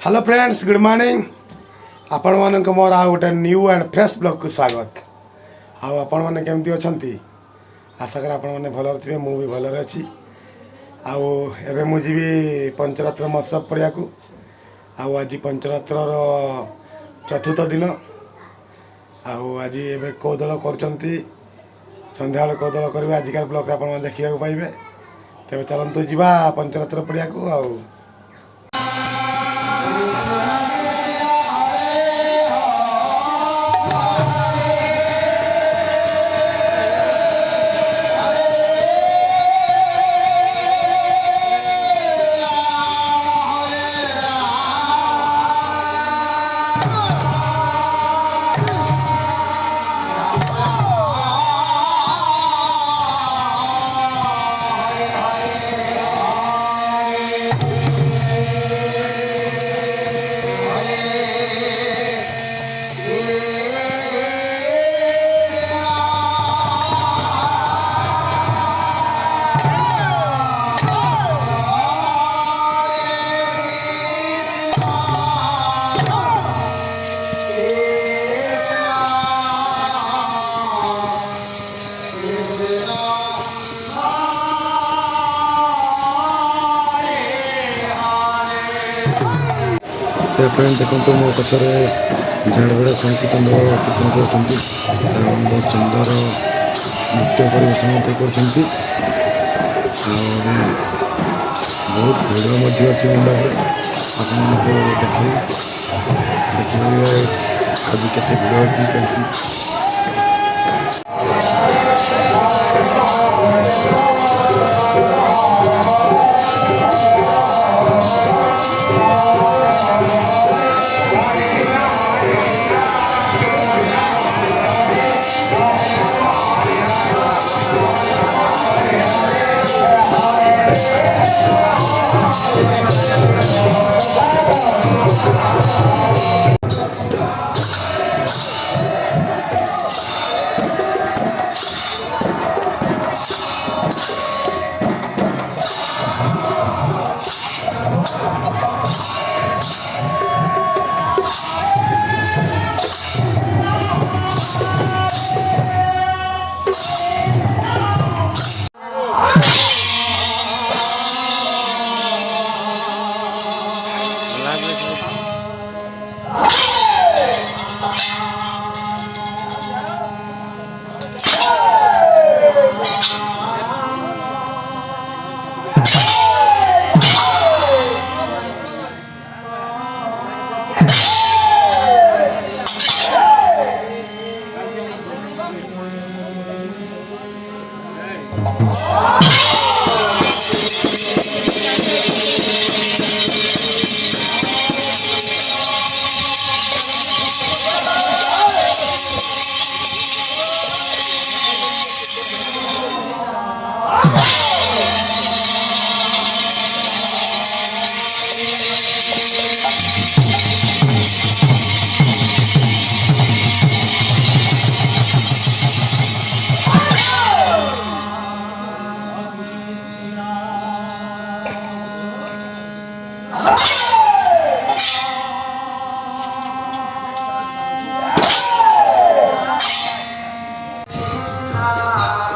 Hello friends, good morning. आपण मानक मोर आ गोटे न्यू एंड फ्रेश ब्लॉग को स्वागत। आपण माने केमती अछंती? आशा कर आपण माने भलर थिबे, मु भी भलर अछि। आउ एबे मु जीवी पंचरात्र महोत्सव पड़िया को। आउ आज पंचरात्र चतुर्थ दिन। आउ आज एबे कौदल करचंती, संध्या बेले कौदल करबे। आजिकार ब्लॉग आपण माने देखिया पाइबे। तेबे चलंतु जीवा पंचरात्र पड़िया को। आउ फ्रेंड देखो मो पचर झाड़गड़ा संकीर्तन कीर्तन कर बहुत सुंदर नृत्य परिवेशन कर बहुत भिड़ अच्छी मंडप आपको देखिए आज के भिड़ अच्छी।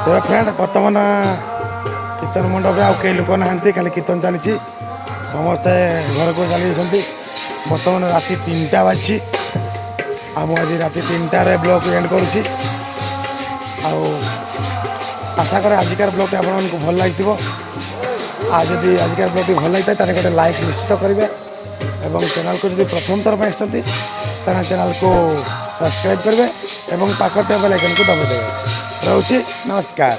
तो फ्रेंड बर्तमान कीर्तन मंडप आउ कई लोक ना खाली कीर्तन चली समस्ते घर को चली बर्तमान राति 3टा बाजी। आज राति 3टार ब्लॉग एंड करुँची। आशा करें आजिकार ब्लॉग आपको भल लगी। आज जदि आजिकार ब्लॉग भल लगी है गोटे लाइक निश्चित करेंगे। चैनल को जब प्रथम थर पर चैनल को सब्सक्राइब करेंगे और पाखर बेल आइकन को दबाई देवे। रोचे नमस्कार।